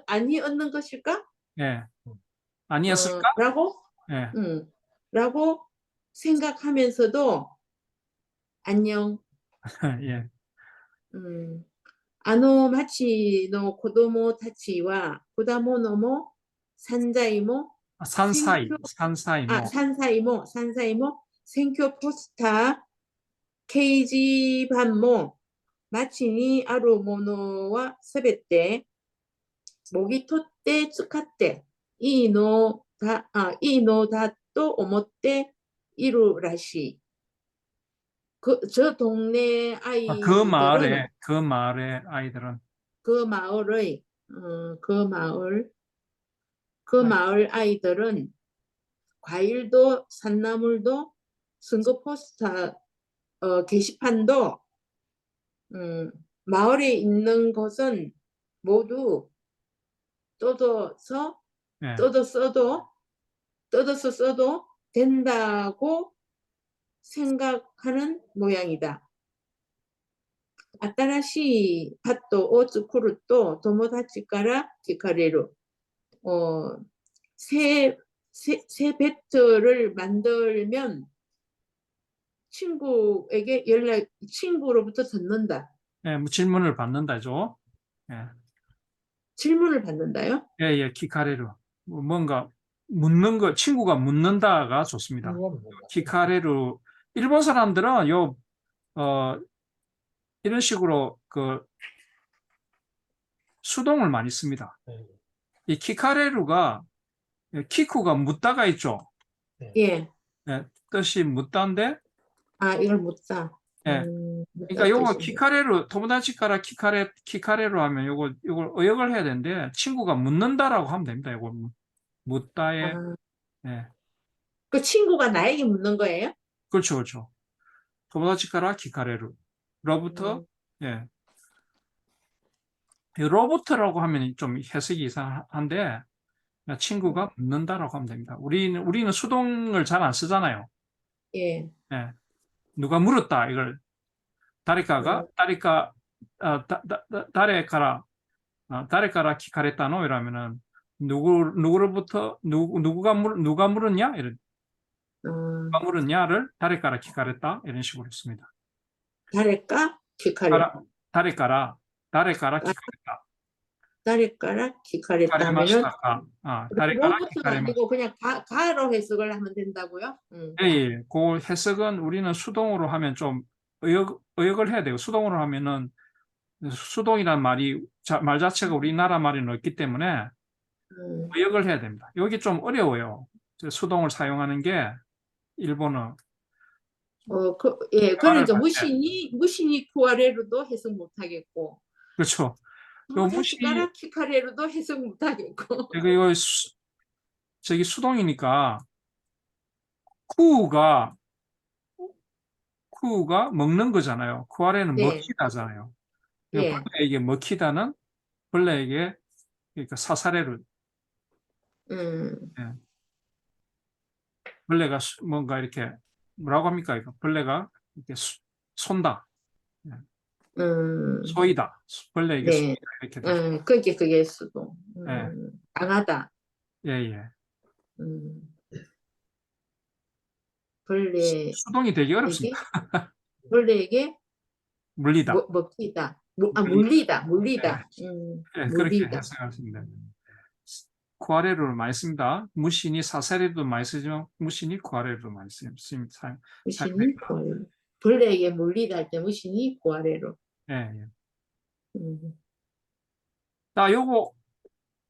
아니었는 것일까? 예 아니었을까? 라고 예 라고 생각하면서도 안녕. 예 あの町の子供たちは果物も山菜も 산사이 뭐 山菜も選挙ポスター掲示板も町にあるものはすべてもぎ取って使っていいのだと思っているらしい。저 동네 아이들은 그 마을의 아이들은 그 마을 아이들은 과일도 산나물도 선거 포스터 게시판도 마을에 있는 것은 모두 뜯어서 예 써도 된다고 생각하는 모양이다. 新しいパッドを作ると友達から聞かれる。새 배트를 만들면 친구로부터 듣는다. 예, 뭐 질문을 받는다죠. 예, 질문을 받는다요? 예, 키카레루. 뭔가 묻는 거, 친구가 묻는다가 좋습니다. 키카레루. 일본 사람들은 이런 식으로 그 수동을 많이 씁니다. 이 키카레루가 키쿠가 묻다가 있죠. 예. 예, 뜻이 묻다인데. 이걸 묻다. 예. 그러니까 요거 키카레루, 토모다치카라 키카레루 하면 이걸 의역을 해야 되는데 친구가 묻는다라고 하면 됩니다. 이거 묻다에. 예. 그 친구가 나에게 묻는 거예요? 그렇죠. 토모다치카라 키카레루. 로부터 예. 로봇이라고 하면 좀 해석이 이상한데 친구가 묻는다라고 하면 됩니다. 우리는 수동을 잘 안 쓰잖아요. 예. 예. 누가 물었다 이걸 다리카가 다레카라 키카레타노 이러면은 누구로부터 누가 물었냐 이런 누가 물었냐를 다레카라 키카레타 이런 식으로 씁니다. 다레카 키카레타. 다레카라 키카레타. 다레카라 키카레타면은 로봇은 아니고 그냥 가로 해석을 하면 된다고요? 예. 그 해석은 우리는 수동으로 하면 좀 의역을 해야 돼요. 수동으로 하면은 수동이란 말이 말 자체가 우리나라 말에는 없기 때문에 의역을 해야 됩니다. 여기 좀 어려워요. 수동을 사용하는 게 일본어. 그는 이제 무신이 쿠아레루도 해석 못 하겠고 그렇죠. 요 뭐 무시 숟가락 키카레로도 해석 못하겠고. 이거 저기 수동이니까 쿠가 먹는 거잖아요. 그 아래는 네. 먹히다잖아요. 예. 벌레에게 먹히다는 벌레에게 그러니까 사사레를 음. 예. 벌레가 뭔가 이렇게 뭐라고 합니까? 이거 벌레가 이렇게 손다, 음. 소이다, 벌레에게 네. 소이다 이렇게 되죠. 그게 수동. 예, 강하다. 예, 예. 음. 벌레에게 수동이 되게 어렵습니다. 벌레에게 물리다. 먹히다. 물리다. 예, 그렇게 물리다. 해석하십니다. 구아레로를 많이 씁니다. 무신이 사사레도 많이 쓰지만 무신이 구아레로도 많이 씁니다. 무신이 구아래로. 벌레에게 물리다 할 때 무신이 구아래로. 예, 예. 음. 자, 요거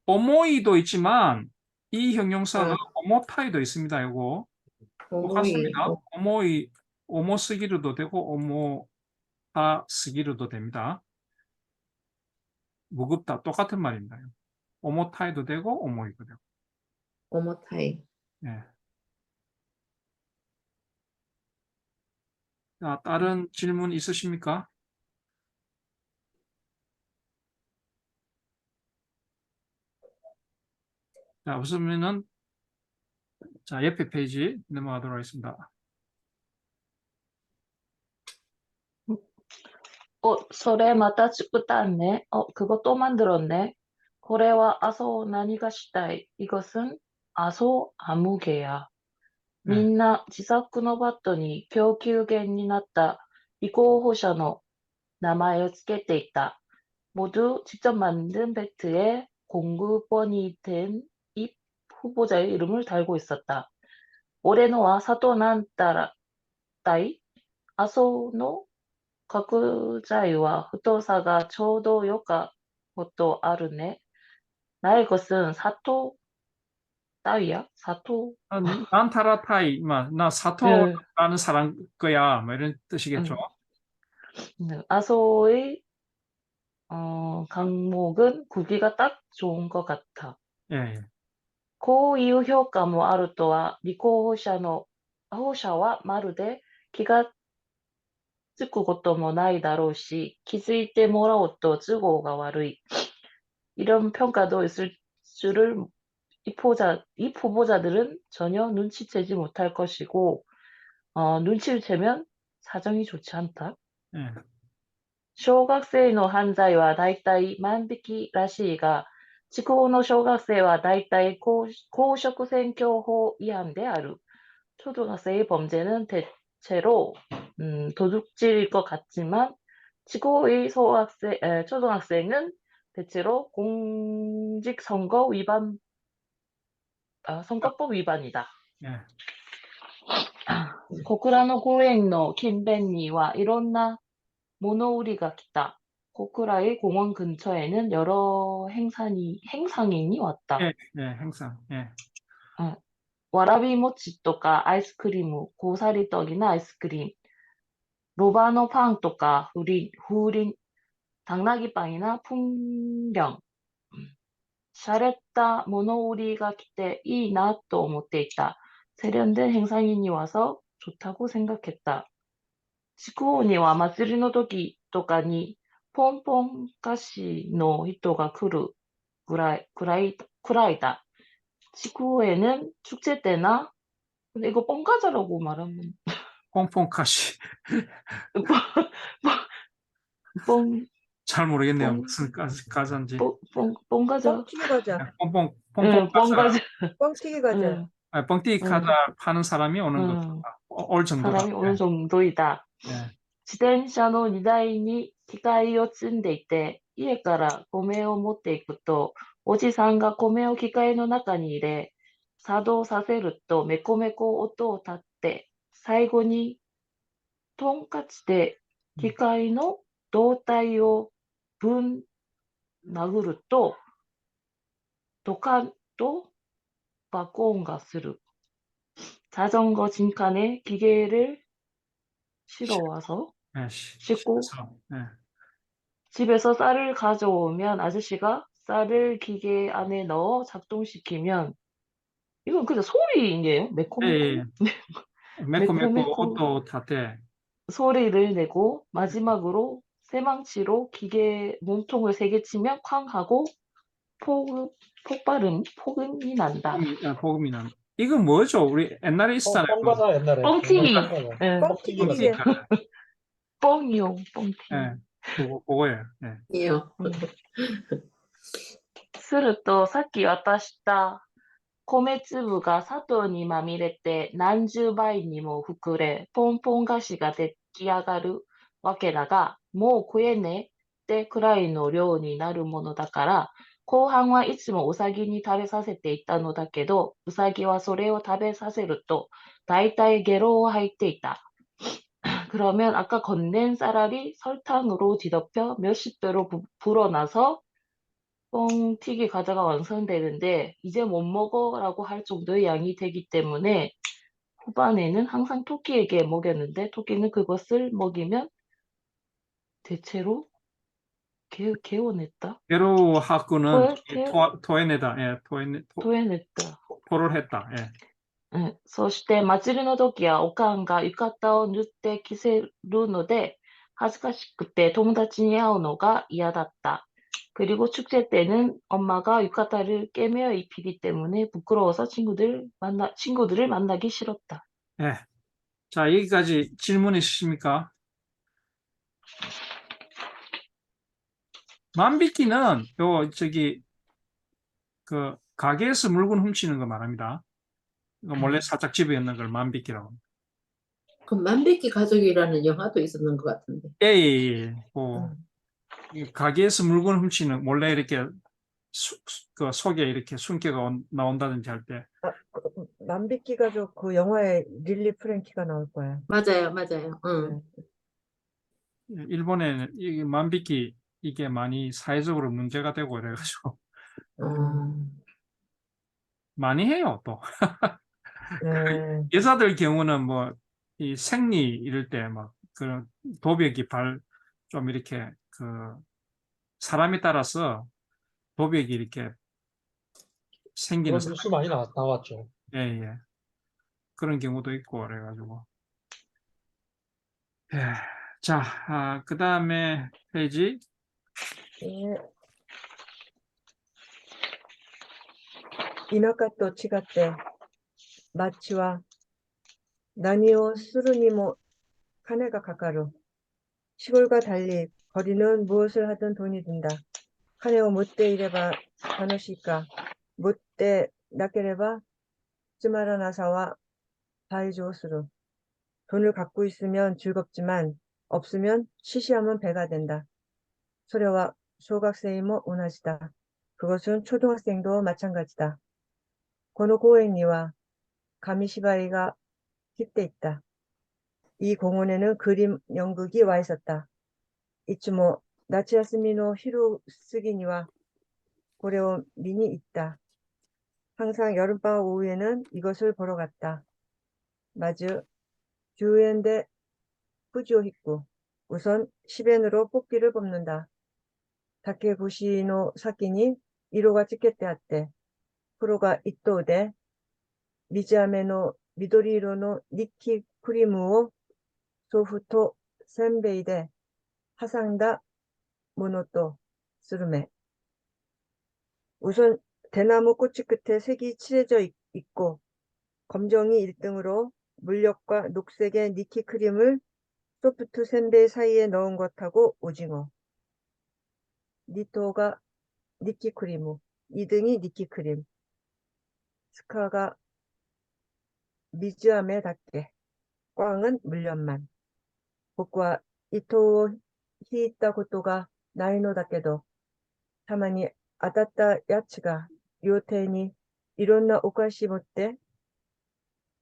오모이도 있지만 이 형용사가 오모타이도 있습니다. 요거 오모이. 똑같습니다. 오모이 오모 쓰기로도 되고 오모타 쓰기로도 됩니다. 무겁다 똑같은 말입니다. 오모타이도 되고 오모이도 되고. 오모타이. 예. 자, 다른 질문 있으십니까? 자, 웃으면은 자, 옆에 페이지 넘어가도록 하겠습니다. それまた作ったね。그거 또 만들었네. これは麻生何がしたい? 이것은麻生 아무개야. 네. みんな自作のバットに供給源になった立候補者の名前をつけていた. 모두 직접 만든 배트에 공급원이 된 이 후보자의 이름을 달고 있었다. 올해노와 사토난 따이 아소노 角材は太さがちょうどよかことあるね. 나의 것은 사토 따위야? 사토? 난타라타이, 나 네. 사토라는 사람 거야, 뭐 이런 뜻이겠죠. 네. 아소의 강목은 굵기가 딱 좋은 것 같아. 예, 예. こういう評価もあるとは、立候補者はまるで気がつくこともないだろうし、気づいてもらおうと都合が悪い. 이런 평가도 있을 줄을 이 후보자들은 전혀 눈치채지 못할 것이고, 눈치를 채면 사정이 좋지 않다. 예. 小学生の犯罪はだいたい万引きらしいが、地方の小学生はだいたい公職選挙法違反である. 초등학생의 범죄는 대체로 도둑질일 것 같지만 지구의 초등학생은 대체로 공직선거 위반, 선거법 위반이다. 예. 小倉の公園の近辺にはいろんな物売りが来た. 고쿠라의 공원 근처에는 여러 행상인이 왔다. 예, 예, 행상. 예. 와라비모치 とか 아이스크림, 고사리떡이나 아이스크림, 로바노 パンとか 風鈴, 당나귀빵이나 풍경. 洒落た 物売りが来ていいなと思っていた. 세련된 행상인이 와서 좋다고 생각했다. 地方には祭りの時とかにポンポン菓子の人が来るくらいだ. 지구에는 축제 때나 근데 이거 뻥가자라고 말하면 뽕뽕카시. 뻥 잘 모르겠네요. 뽕- 무슨 가자인지. 뻥가자. 뻥튀기 과자. 뽕뽕 응, 가자. 뻥가자. 뻥튀기 과자. 응, 아, 뻥튀기 응. 과자 파는 사람이 오는 응. 거죠. 올 정도다. 사람이 어느 정도이다. 예. 自転車の荷台に機械を積んでいて、家から米を持っていくと、おじさんが米を機械の中に入れ、作動させるとメコメコ音を立って、最後にトンカチで機械の胴体を殴ると、ドカンと爆音がする. 자전거 진칸에 기계를 실어와서 예, 싣고 예. 집에서 쌀을 가져오면 아저씨가 쌀을 기계 안에 넣어 작동시키면 이건 그냥 소리인데요. 예, 예. 메코 매코매코 오토 타테. 소리를 내고 마지막으로 쇠망치로 기계 몸통을 3개 치면 쾅 하고 폭음이 난다. 복음이 난. 이건 뭐죠? 우리 옛날에 있었잖아요. 뻥과자 옛날에 뻥튀기. 뻥과자. 예, 뻥튀기 뻥튀기라고. 집에 뻥이요, 뻥튀기. 예, 그거예요. 예. いいよ。すると、さっき渡した米粒が砂糖にまみれて何十倍にも膨れ、ポンポン菓子が出来上がるわけだが、もう食えねえってくらいの量になるものだから、後半はいつもウサギに食べさせていたのだけど、ウサギはそれを食べさせると、だいたいゲロを吐いていた。 그러면 아까 건넨 쌀알이 설탕으로 뒤덮여 몇십 배로 불어나서 뻥튀기 과자가 완성되는데 이제 못 먹어라고 할 정도의 양이 되기 때문에 후반에는 항상 토끼에게 먹였는데 토끼는 그것을 먹이면 대체로 개원했다. 게로 하쿠는 토해, 토해내다. 예, 토해냈다. 토를 했다. 예. そして祭りの時はおかんが浴衣を塗って着せるので恥ずかしくて友達に会うのが嫌だった. 그리고 축제 때는 엄마가浴衣를 꿰매어 입히기 때문에 부끄러워서 친구들을 만나기 싫었다. 예. 자, 여기까지 질문 있으십니까? 만비끼는 그 가게에서 물건 훔치는 거 말합니다. 이거 몰래 살짝 집에 있는 걸 만비끼라고. 그 만백기 가족이라는 영화도 있었는 것 같은데. 예, 예, 예. 이 가게에서 물건 훔치는 몰래 이렇게 그 속에 이렇게 숨겨가 나온다든지 할 때. 만비키 가족 그 영화에 릴리 프랭키가 나올 거야. 맞아요, 맞아요. 응. 일본에는 이 만비끼 이게 많이 사회적으로 문제가 되고 그래가지고 많이 해요 또. 네. 여자들 경우는 뭐 이 생리 이럴 때 막 그런 도벽이 좀 이렇게 그 사람에 따라서 도벽이 이렇게 생기는 그런 뉴스 많이 나왔죠. 예, 예. 그런 경우도 있고 그래가지고. 예. 자, 그 다음에 페이지. 예. 田舎と違って町は何をするにも金がかかる。 시골과 달리 거리는 무엇을 하든 돈이 든다. 카네오 못돼 이래봐楽しいか. 못돼 나게래봐 쯔마라나사와 바이조스루. 돈을 갖고 있으면 즐겁지만 없으면 시시하면 배가 된다. 소려와 소각생이모 오나지다. 그것은 초등학생도 마찬가지다. 고노 고엔니와 가미시바이가 깃대 있다. 이 공원에는 그림 연극이 와 있었다. 이츠모 나츠야스미노 히로쓰기니와 고레오 미니 있다. 항상 여름방학 오후에는 이것을 보러 갔다. 마즈 10엔데 후지오 히쿠. 우선 10엔으로 뽑기를 뽑는다. 다케구시노 사키니 色が 찍겠대. 프로가 이토데 미즈아메노 미도리이로노 니키 크리무오 소프토 센베이데 하상다 모노토 스루메. 우선 대나무 꼬치 끝에 색이 칠해져 있고 검정이 1등으로 물엿과 녹색의 니키 크림을 소프트 센베이 사이에 넣은 것하고 오징어. 니토가 니키 크리무, 2등이 니키 크림. 스카가 미즈아메 닭게, 꽝은 물엿만. 복과 이토 히이타 고토가 나이노 닭게도 타마니 아따따 야츠가 요테니 이론나 오카시 못때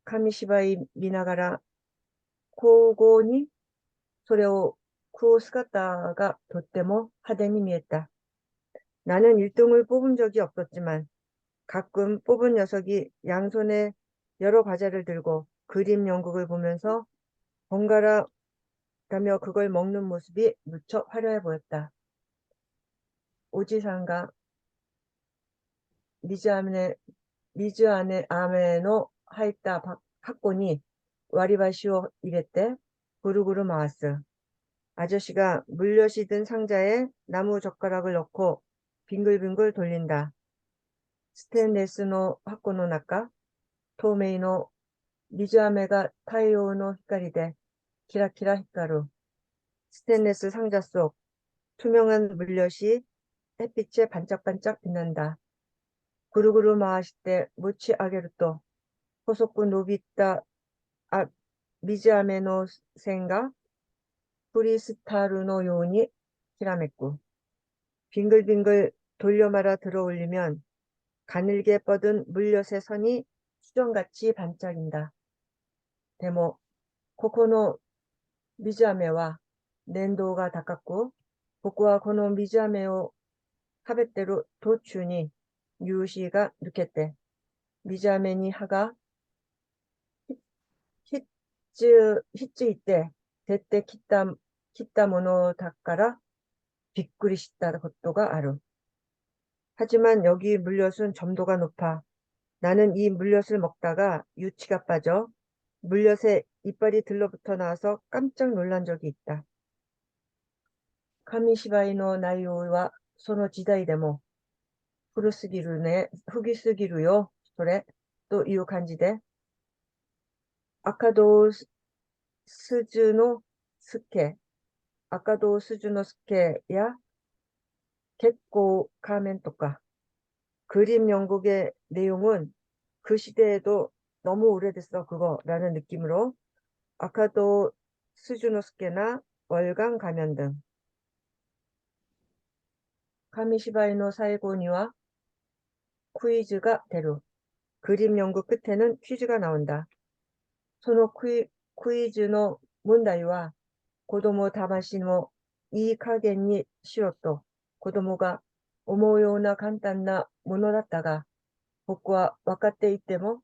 카미시바이 미나가라 고고니 소레오 쿠스카타가 돛테모 하데니 미했다. 나는 1등을 뽑은 적이 없었지만 가끔 뽑은 녀석이 양손에 여러 과자를 들고 그림 연극을 보면서 번갈아 가며 그걸 먹는 모습이 무척 화려해 보였다. おじさんが水飴の入った箱に割り箸を入れてぐるぐる回す. 아저씨가 물엿이 든 상자에 나무 젓가락을 넣고 빙글빙글 돌린다. 스테인레스の箱の中、透明の水飴が太陽の光でキラキラ光る. 스테인레스 상자 속 투명한 물엿이 햇빛에 반짝반짝 빛난다. 구르구르 마실 때 무치 아게르토 호소쿠 노비타 미즈아메 노 센가 크리스탈의 요니 히라메꾸. 빙글빙글 돌려 말아 들어올리면 가늘게 뻗은 물엿의 선이 수정같이 반짝인다. 데모 코코노 미즈아메와 낸도가 닦았고 복구와 고노 미즈아메오 하베대로 도추니 유시가 느꼈대. 미자메니 하가 히츠 이때 대때 키타 모노 닦아라 비꾸리 싶다 것도가 아루. 하지만 여기 물엿은 점도가 높아. 나는 이 물엿을 먹다가 유치가 빠져 물엿에 이빨이 들러붙어 나와서 깜짝 놀란 적이 있다. 카미시바이노 나이오와 소노 지다이데모古すぎるね、不義すぎるよ、それ、という感じで、赤道筋の助や結構가면とか, 그림 연극의 내용은 그 시대에도 너무 오래됐어, 그거라는 느낌으로, 아카도 스즈노스케나 월간 가면 등, 카미시바이노 사이고니와 퀴즈가 대루. 그림 연극 끝에는 퀴즈가 나온다. 소노 퀴즈의 문제와 고도모 다마시노 이加減に 시로또. 고도모가 思うような簡単なものだったが、僕は分かっていても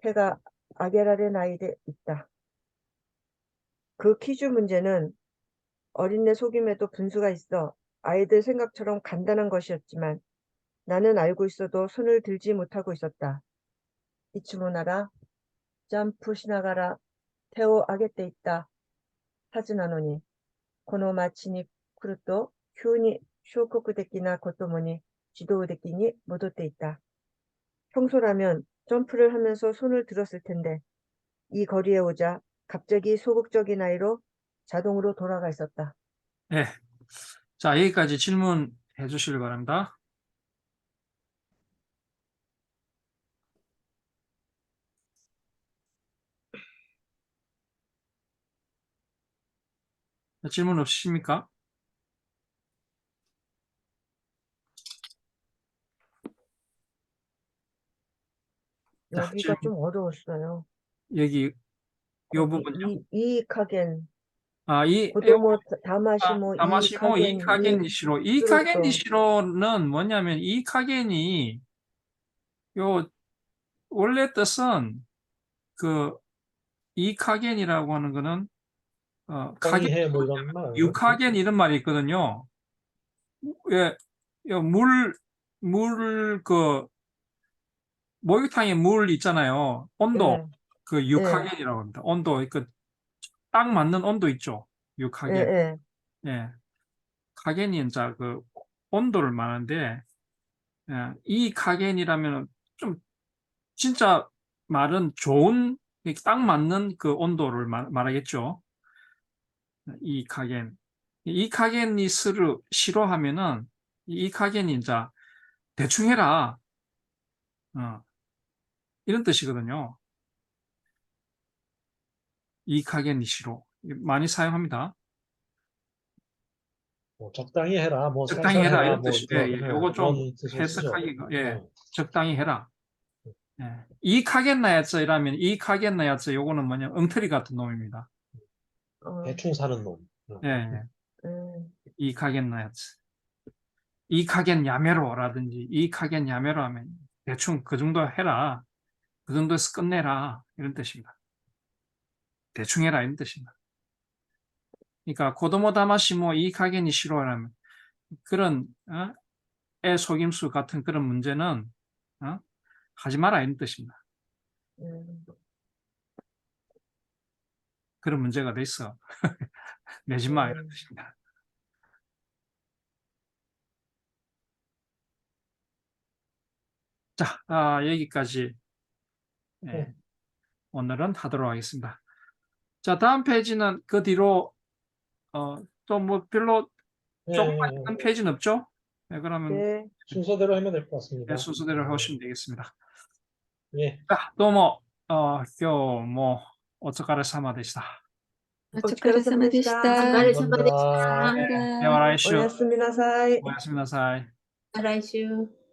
手が挙げられないでいった. 그 퀴즈 문제는 어린애 속임에도 분수가 있어 아이들 생각처럼 간단한 것이었지만 나는 알고 있어도 손을 들지 못하고 있었다. 이츠모나라 점프しながら手を挙げていったはずなのに、この町に来ると急に消極的なこともに自動的に戻っていた. 평소라면 점프를 하면서 손을 들었을 텐데 이 거리에 오자 갑자기 소극적인 아이로 자동으로 돌아가 있었다. 네. 자, 여기까지 질문해 주시기 바랍니다. 질문 없으십니까? 여기가 좀 어려웠어요. 여기 요 부분요. 이익하겐 이 고도모 다마시모 다마시모 이익하겐 이카겐니시로. 이카겐니시로는 뭐냐면 이카겐이 요 원래 뜻은 그 이카겐이라고 하는 거는 적당히 해, 뭐 이런 말. 유카겐 이런 말이 있거든요. 예, 그 목욕탕에 물 있잖아요. 온도 네. 그 유카겐이라고 합니다. 온도 그 딱 맞는 온도 있죠. 유카겐. 예. 예. 카겐이 이제 그 온도를 말하는데, 예, 이 카겐이라면 좀 진짜 말은 좋은 딱 맞는 그 온도를 말하겠죠. 이 카겐. 이 카겐이 싫어하면은 이 카겐이 이제 대충 해라. 이런 뜻이거든요. 이 카겐이 싫어. 많이 사용합니다. 뭐 적당히 해라, 뭐 적당히 살살 해라 해라, 이런 뭐 뜻이. 예, 요거 좀 그런 뜻을 쓰죠. 해석하기가 적당히 해라. 예. 이 카겐나야츠 이라면 이 카겐나야츠 요거는 뭐냐 엉터리 같은 놈입니다. 대충 사는 놈. 예. 이 카겐나야츠. 이 카겐 야메로라든지 이 카겐 야메로 하면 대충 그 정도 해라. 그 정도에서 끝내라 이런 뜻입니다. 대충 해라 이런 뜻입니다. 그러니까 고도모 다마시모 이 카겐이 싫어하면 그런 속임수 같은 그런 문제는 하지 마라 이런 뜻입니다. 그런 문제가 돼 있어. 내지 마 이런 뜻입니다. 자, 여기까지 네. 오늘은 하도록 하겠습니다. 자, 다음 페이지는 그 뒤로 또 뭐 별로 조금만 네, 있는 페이지는 없죠? 네, 그러면 네. 순서대로 하면 될 것 같습니다. 순서대로 하시면 되겠습니다. 예. 자, どうも、今日もお疲れ様でした。お疲れ様でした。お疲れ様でし 감사합니다. た。では来週、 오야스미나사이. おやすみなさい。来週。